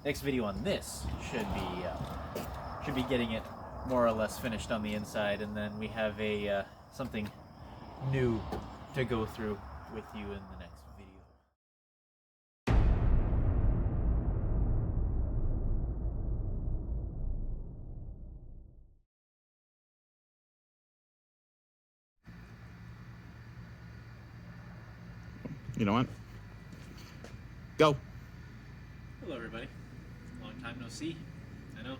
Next video on this should be getting it more or less finished on the inside, and then we have a something new to go through with you in the next video. You know what? Go. Hello everybody. Long time no see. I know.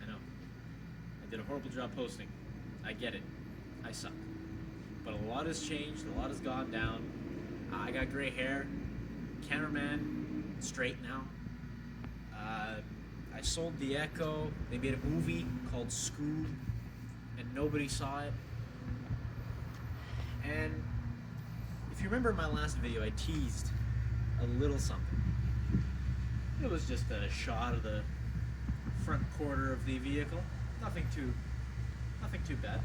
I did a horrible job posting. I get it. I suck. But a lot has changed, a lot has gone down. I got gray hair. Cameraman, straight now. I sold the Echo. They made a movie called Scoob, and nobody saw it. And if you remember my last video, I teased a little something. It was just a shot of the front quarter of the vehicle. Nothing too bad.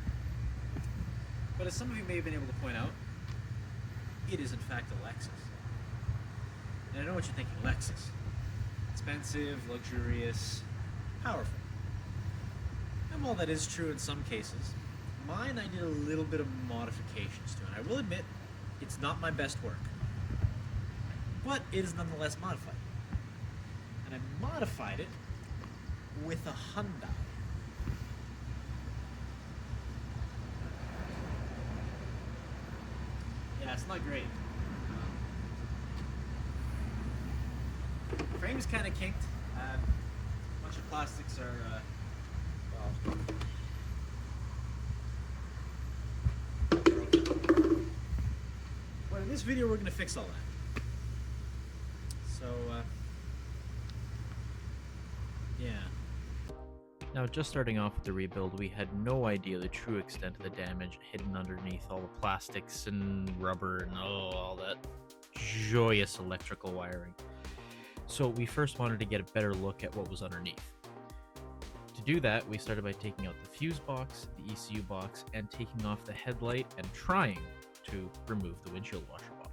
But as some of you may have been able to point out, it is in fact a Lexus. And I know what you're thinking, Lexus. Expensive, luxurious, powerful. And while that is true in some cases, mine I did a little bit of modifications to, and I will admit, it's not my best work. But it is nonetheless modified. And I modified it with a Hyundai. Yeah, it's not great. Frame is kind of kinked. A bunch of plastics are, well, broken. But in this video, we're going to fix all that. So, yeah. Now, just starting off with the rebuild, we had no idea the true extent of the damage hidden underneath all the plastics and rubber and all that joyous electrical wiring. So we first wanted to get a better look at what was underneath. To do that, we started by taking out the fuse box, the ECU box, and taking off the headlight and trying to remove the windshield washer bottle.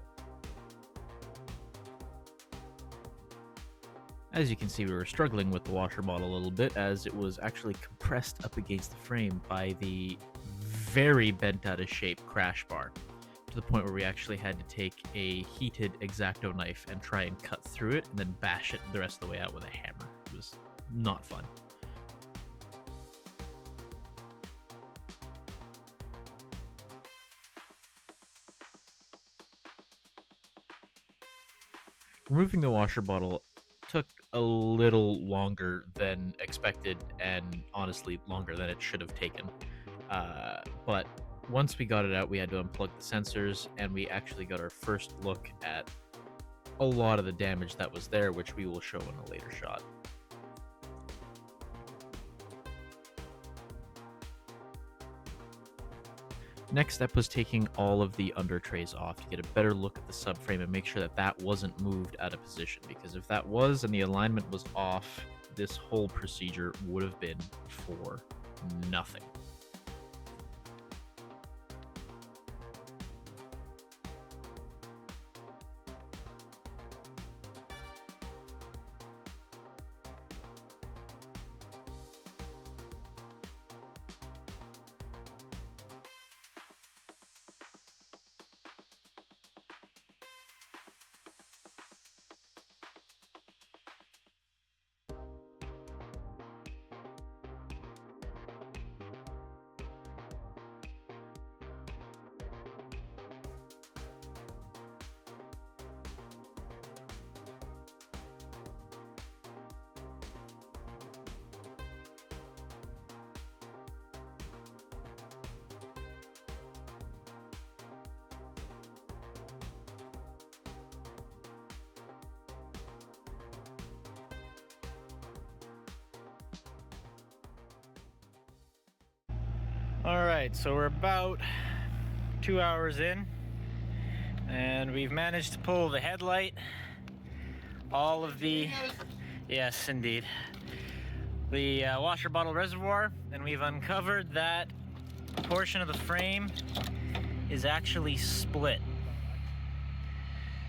As you can see, we were struggling with the washer bottle a little bit as it was actually compressed up against the frame by the very bent out of shape crash bar, to the point where we actually had to take a heated X-Acto knife and try and cut through it and then bash it the rest of the way out with a hammer. It was not fun. Removing the washer bottle took a little longer than expected, and honestly longer than it should have taken. But once we got it out, we had to unplug the sensors, and we actually got our first look at a lot of the damage that was there, which we will show in a later shot. Next step was taking all of the under trays off to get a better look at the subframe and make sure that that wasn't moved out of position, because if that was and the alignment was off, this whole procedure would have been for nothing. Alright, so we're about 2 hours in, and we've managed to pull the headlight, all of the, yes indeed, the washer bottle reservoir, and we've uncovered that a portion of the frame is actually split.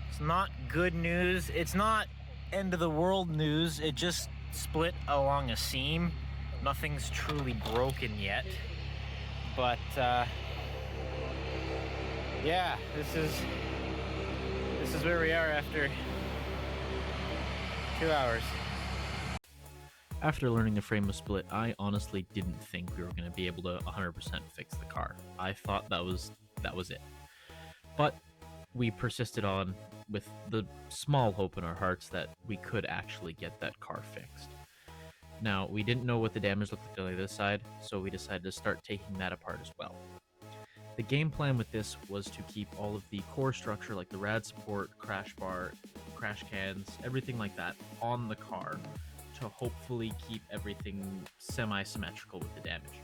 It's not good news. It's not end of the world news. It just split along a seam. Nothing's truly broken yet. But yeah, this is where we are after 2 hours. After learning the frame was split, I honestly didn't think we were going to be able to 100% fix the car. I thought that was it. But we persisted on with the small hope in our hearts that we could actually get that car fixed. Now, we didn't know what the damage looked like on the other side, so we decided to start taking that apart as well. The game plan with this was to keep all of the core structure, like the rad support, crash bar, crash cans, everything like that, on the car, to hopefully keep everything semi-symmetrical with the damage.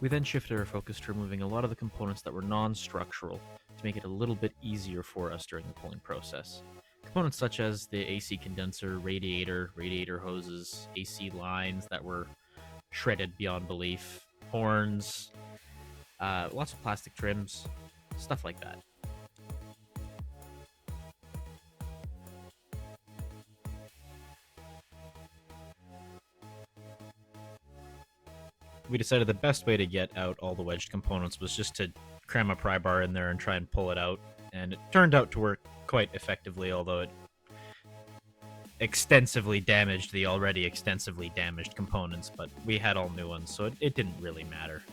We then shifted our focus to removing a lot of the components that were non-structural to make it a little bit easier for us during the pulling process. Components such as the AC condenser, radiator hoses, AC lines that were shredded beyond belief, horns, lots of plastic trims, stuff like that. We decided the best way to get out all the wedged components was just to cram a pry bar in there and try and pull it out, and it turned out to work quite effectively, although it extensively damaged the already extensively damaged components, but we had all new ones, so it didn't really matter.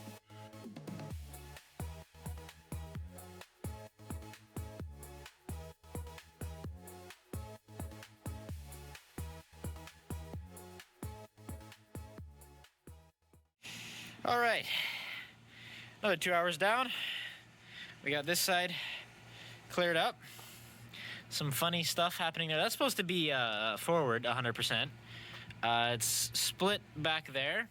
All right, another 2 hours down. We got this side cleared up. Some funny stuff happening there. That's supposed to be forward 100%. It's split back there.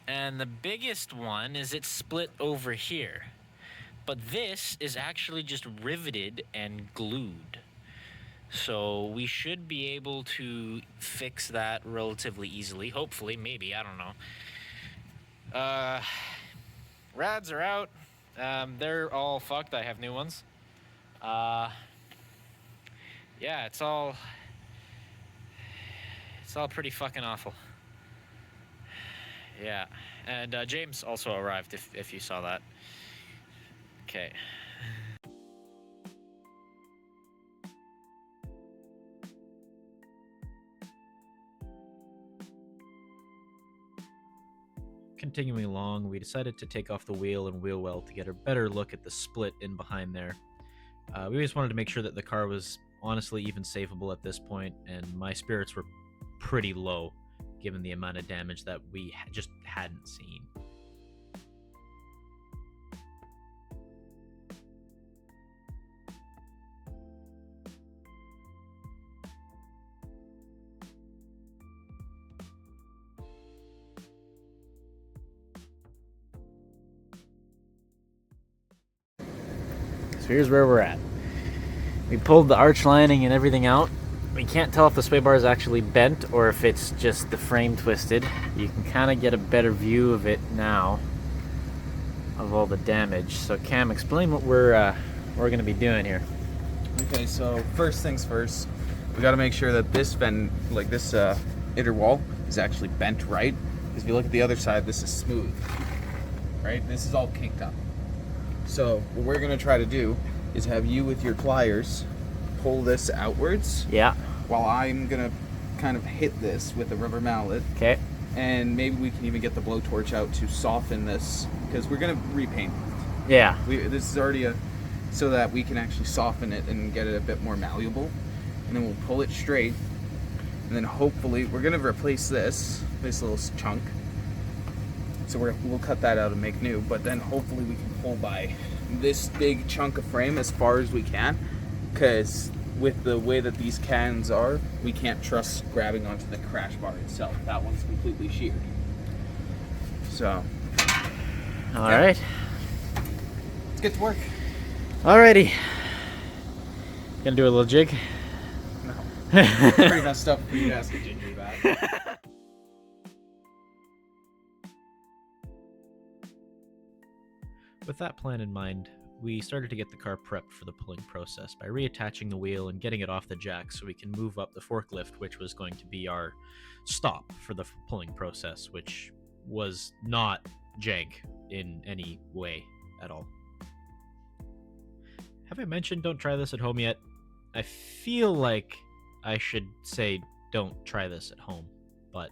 And the biggest one is it's split over here. But this is actually just riveted and glued. So we should be able to fix that relatively easily. Hopefully, maybe, I don't know. Rads are out. They're all fucked. I have new ones. Yeah, it's all pretty fucking awful. Yeah, and James also arrived, if you saw that. Okay. Continuing along, we decided to take off the wheel and wheel well to get a better look at the split in behind there. We just wanted to make sure that the car was honestly even savable at this point, and my spirits were pretty low given the amount of damage that we just hadn't seen. So here's where we're at. We pulled the arch lining and everything out. We can't tell if the sway bar is actually bent or if it's just the frame twisted. You can kind of get a better view of it now, of all the damage. So Cam, explain what we're going to be doing here. Okay, so first things first, we got to make sure that this bend, like this inner wall, is actually bent right. Because if you look at the other side, this is smooth, right? This is all kinked up. So what we're going to try to do is have you with your pliers pull this outwards. Yeah. While I'm going to kind of hit this with a rubber mallet. Okay. And maybe we can even get the blowtorch out to soften this, because we're going to repaint it. Yeah. This is already so that we can actually soften it and get it a bit more malleable. And then we'll pull it straight. And then hopefully we're going to replace this little chunk. So we'll cut that out and make new, but then hopefully we can pull by this big chunk of frame as far as we can, because with the way that these cans are, we can't trust grabbing onto the crash bar itself. That one's completely sheared. So, all right. Let's get to work. Alrighty. Gonna do a little jig? No. Pretty messed up for you to ask a ginger that. With that plan in mind, we started to get the car prepped for the pulling process by reattaching the wheel and getting it off the jack so we can move up the forklift, which was going to be our stop for the pulling process, which was not jank in any way at all. Have I mentioned don't try this at home yet? I feel like I should say don't try this at home, but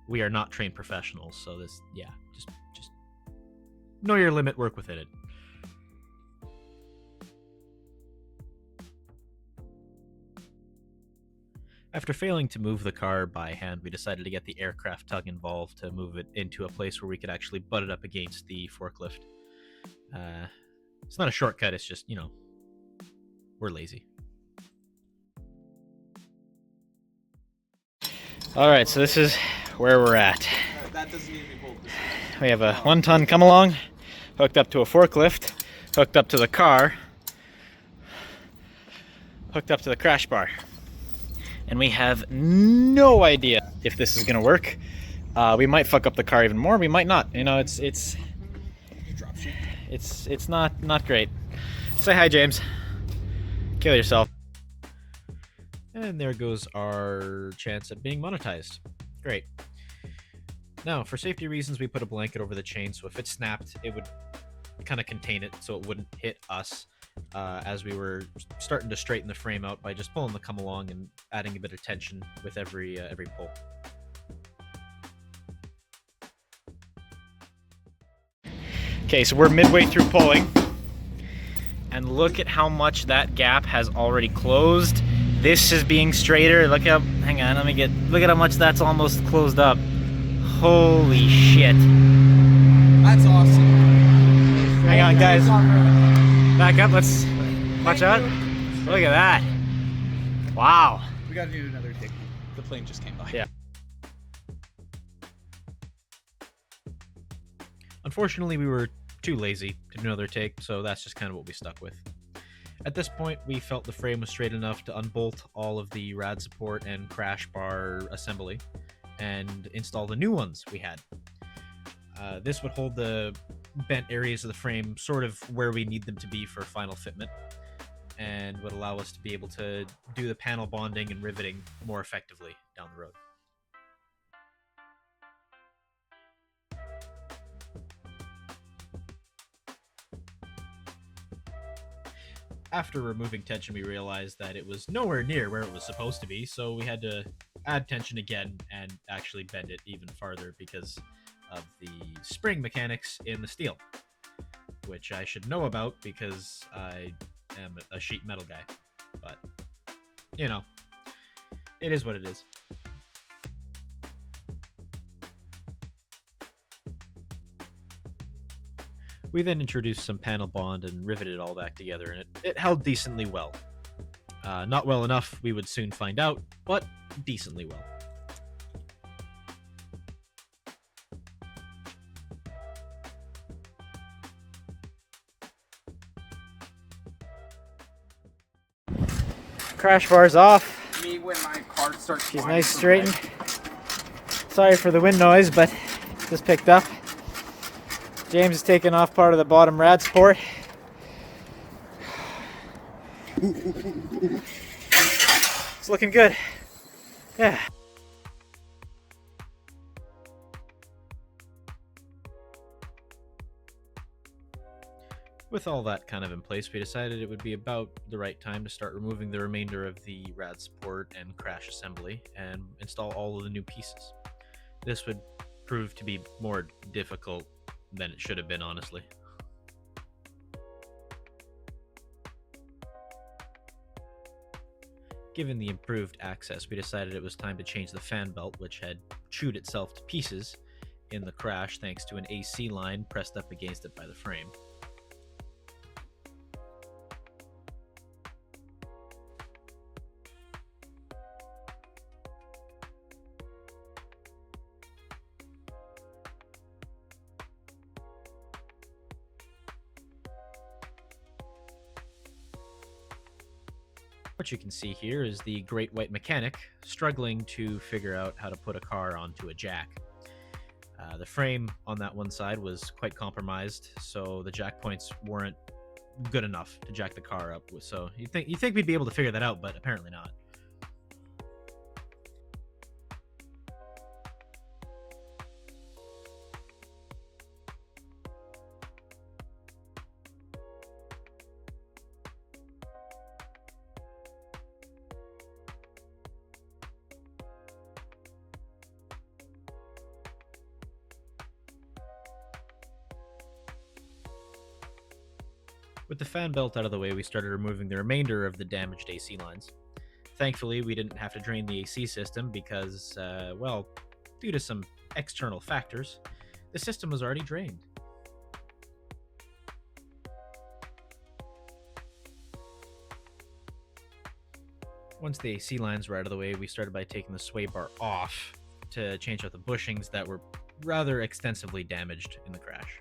we are not trained professionals, so this, yeah, just know your limit, work within it. After failing to move the car by hand, we decided to get the aircraft tug involved to move it into a place where we could actually butt it up against the forklift. It's not a shortcut, it's just, we're lazy. Alright, so this is where we're at. That doesn't need to be pulled. We have a 1-ton come along, hooked up to a forklift, hooked up to the car, hooked up to the crash bar. And we have no idea if this is gonna work. We might fuck up the car even more, we might not. It's not great. Say hi, James. Kill yourself. And there goes our chance at being monetized. Great. Now, for safety reasons, we put a blanket over the chain, so if it snapped, it would kind of contain it so it wouldn't hit us as we were starting to straighten the frame out by just pulling the come along and adding a bit of tension with every pull. Okay, so we're midway through pulling, and look at how much that gap has already closed. This is being straighter. Look how, hang on, look at how much that's almost closed up. Holy shit. That's awesome. Hang on, guys. Back up, let's watch out. Look at that. Wow. We gotta do another take. The plane just came by. Yeah. Unfortunately, we were too lazy to do another take, so that's just kind of what we stuck with. At this point, we felt the frame was straight enough to unbolt all of the rad support and crash bar assembly and install the new ones we had. This would hold the bent areas of the frame sort of where we need them to be for final fitment, and would allow us to be able to do the panel bonding and riveting more effectively down the road. After removing tension, we realized that it was nowhere near where it was supposed to be, so we had to add tension again and actually bend it even farther because of the spring mechanics in the steel, which I should know about because I am a sheet metal guy. But, it is what it is. We then introduced some panel bond and riveted it all back together, and it held decently well. Not well enough, we would soon find out, but decently well. Crash bar's off. Me when my car starts. She's nice straightened. Sorry for the wind noise, but just picked up. James is taking off part of the bottom rad support. It's looking good. Yeah. With all that kind of in place, we decided it would be about the right time to start removing the remainder of the rad support and crash assembly and install all of the new pieces. This would prove to be more difficult than it should have been, honestly. Given the improved access, we decided it was time to change the fan belt, which had chewed itself to pieces in the crash thanks to an AC line pressed up against it by the frame. What you can see here is the great white mechanic struggling to figure out how to put a car onto a jack. The frame on that one side was quite compromised, so the jack points weren't good enough to jack the car up with. So you think we'd be able to figure that out, but apparently not. With the fan belt out of the way, we started removing the remainder of the damaged AC lines. Thankfully, we didn't have to drain the AC system because, well, due to some external factors, the system was already drained. Once the AC lines were out of the way, we started by taking the sway bar off to change out the bushings that were rather extensively damaged in the crash.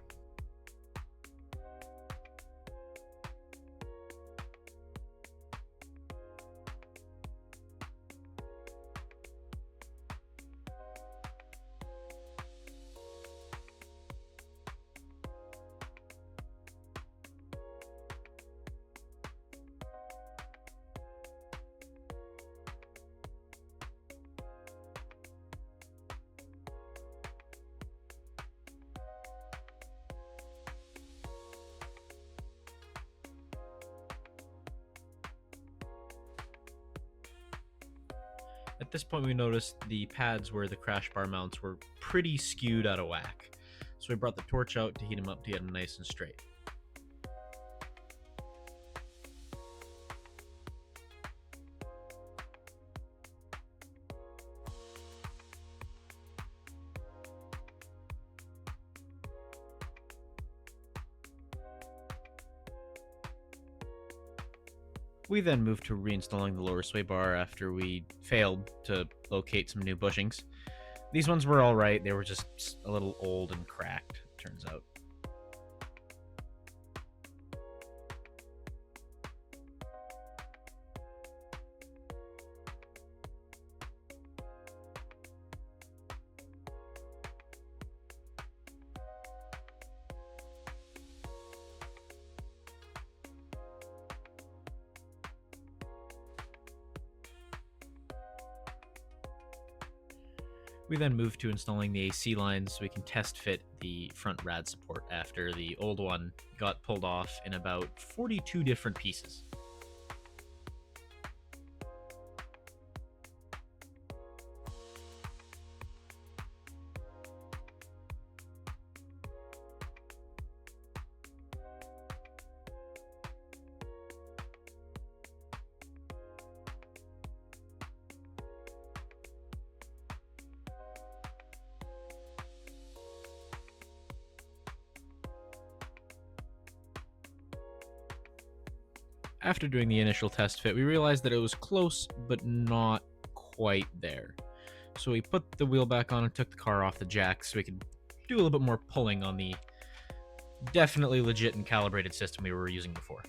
At this point, we noticed the pads where the crash bar mounts were pretty skewed out of whack, so we brought the torch out to heat them up to get them nice and straight. We then moved to reinstalling the lower sway bar after we failed to locate some new bushings. These ones were alright, they were just a little old and cracked, it turns out. We then moved to installing the AC lines so we can test fit the front rad support after the old one got pulled off in about 42 different pieces. After doing the initial test fit, we realized that it was close, but not quite there. So we put the wheel back on and took the car off the jack so we could do a little bit more pulling on the definitely legit and calibrated system we were using before.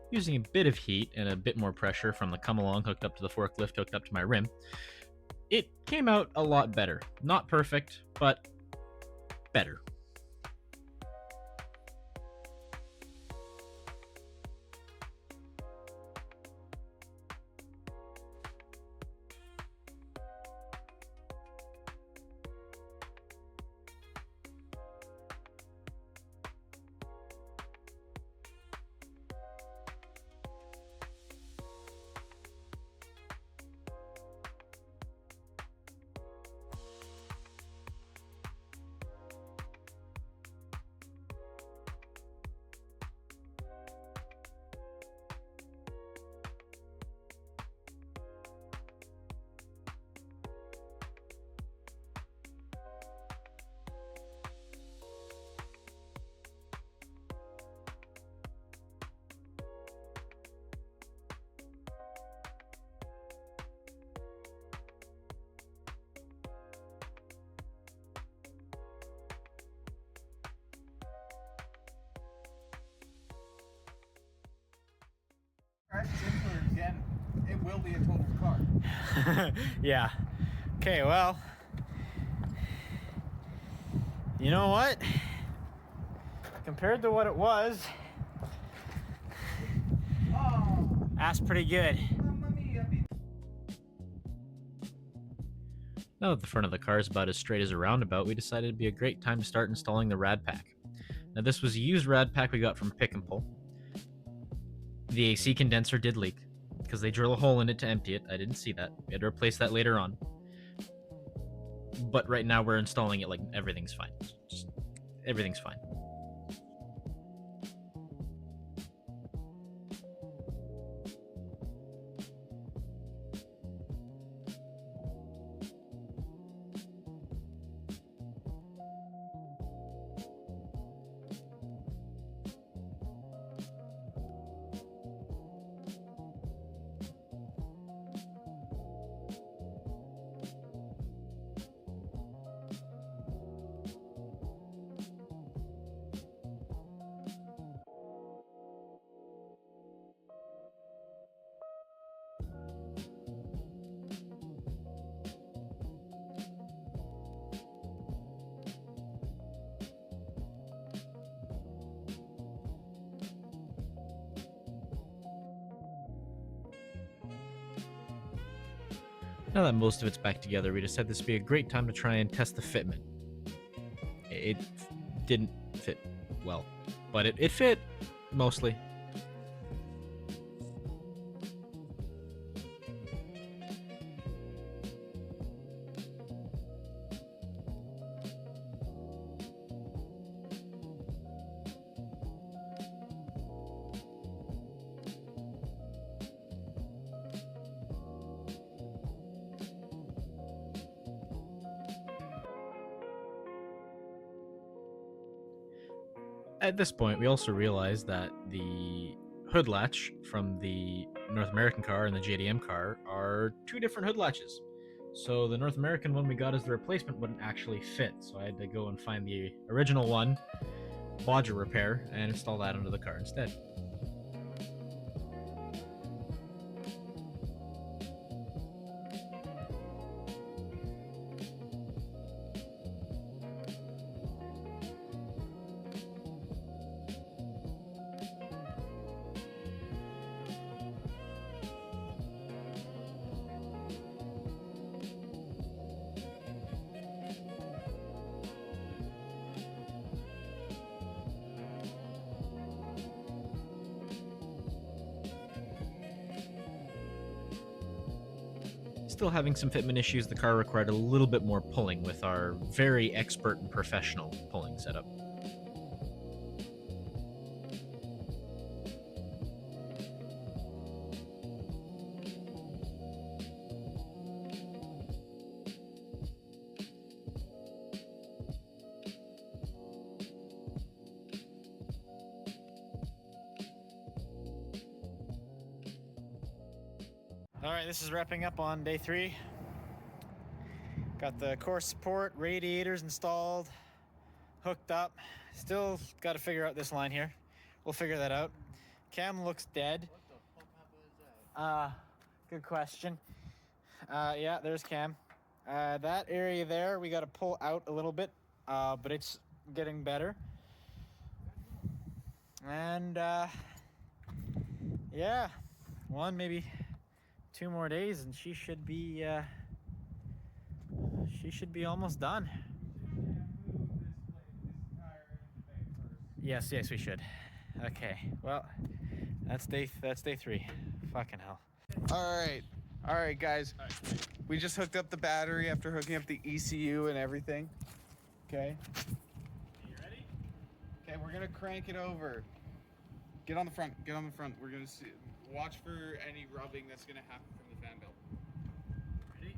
Using a bit of heat and a bit more pressure from the come-along hooked up to the forklift hooked up to my rim, it came out a lot better. Not perfect, but better. will be a total car. Yeah. Okay, well, you know what? Compared to what it was, that's pretty good. Now that the front of the car is about as straight as a roundabout, we decided it'd be a great time to start installing the rad pack. Now this was a used rad pack we got from Pick and Pull. The AC condenser did leak, because they drill a hole in it to empty it. I didn't see that. We had to replace that later on. But right now we're installing it like everything's fine. Just, everything's fine. Now that most of it's back together, we decided this would be a great time to try and test the fitment. It didn't fit well, but it fit mostly. At this point, we also realized that the hood latch from the North American car and the JDM car are two different hood latches. So the North American one we got as the replacement wouldn't actually fit, so I had to go and find the original one, bodger repair, and install that onto the car instead. Still having some fitment issues, the car required a little bit more pulling with our very expert and professional pulling setup. Alright, this is wrapping up on day 3. Got the core support, radiators installed, hooked up. Still got to figure out this line here. We'll figure that out. Cam looks dead. Good question. Yeah, there's Cam. That area there, we got to pull out a little bit, but it's getting better. And yeah, maybe 2 more days and she should be almost done. Yes, we should. Okay, well, that's day 3. Fucking hell. All right, guys. We just hooked up the battery after hooking up the ECU and everything. Okay. You ready? Okay, we're gonna crank it over. Get on the front. We're gonna see. Watch for any rubbing that's gonna happen from the fan belt. Ready?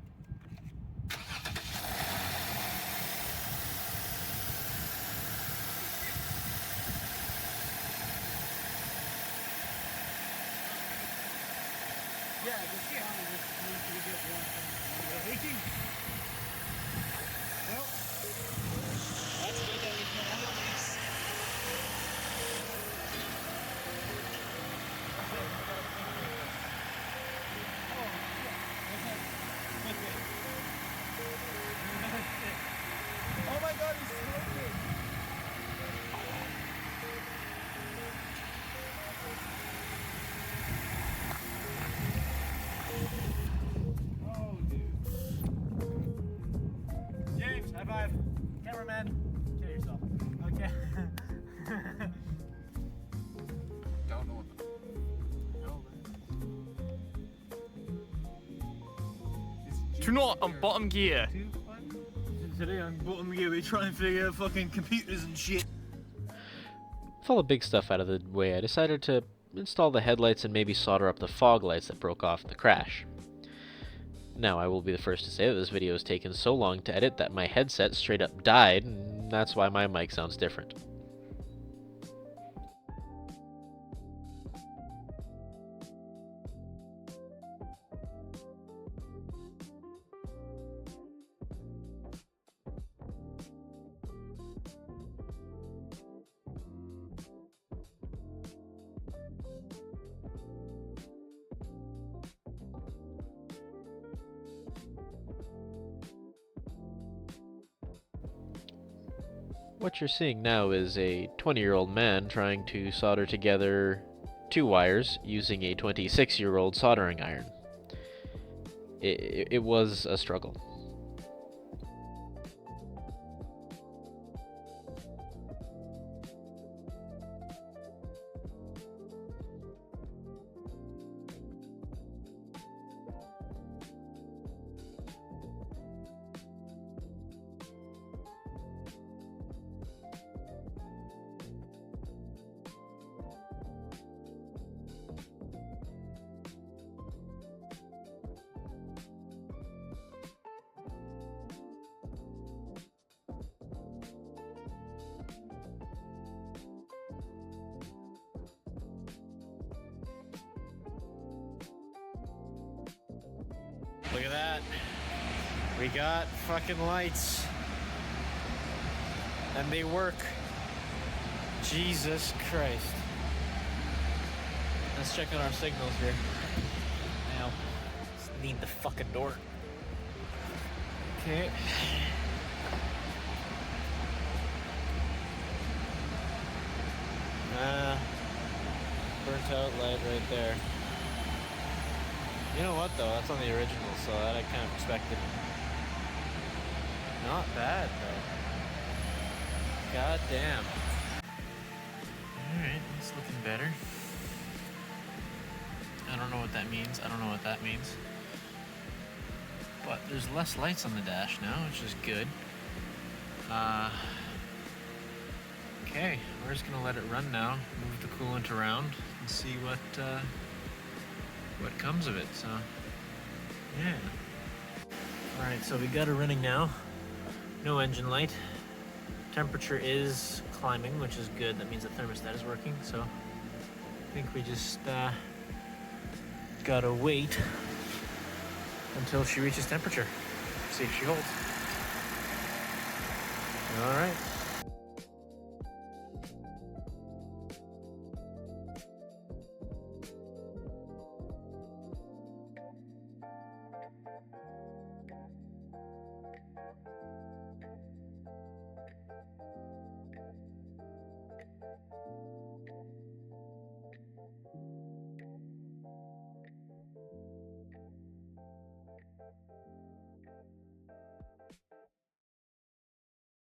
Yeah, just see how we get one leaking. Well, that's good that we can handle these. Oh, man. Kill yourself. Okay. Don't know what the Tonight on bottom gear. Today on bottom gear we try and figure out fucking computers and shit. With all the big stuff out of the way, I decided to install the headlights and maybe solder up the fog lights that broke off in the crash. Now, I will be the first to say that this video has taken so long to edit that my headset straight up died, and that's why my mic sounds different. What you're seeing now is a 20-year-old man trying to solder together 2 wires using a 26-year-old soldering iron. It was a struggle. Look at that. We got fucking lights. And they work. Jesus Christ. Let's check out our signals here. Now, just need the fucking door. Okay. Burnt out light right there. You know what though, that's on the original, so that I kind of expected. Not bad though. God damn. Alright, it's looking better. I don't know what that means, I don't know what that means. But there's less lights on the dash now, which is good. Okay, we're just gonna let it run now, move the coolant around, and see what comes of it, so yeah. Alright, so we got it running now. No engine light. Temperature is climbing, which is good. That means the thermostat is working, so I think we just gotta wait until she reaches temperature. See if she holds. Alright.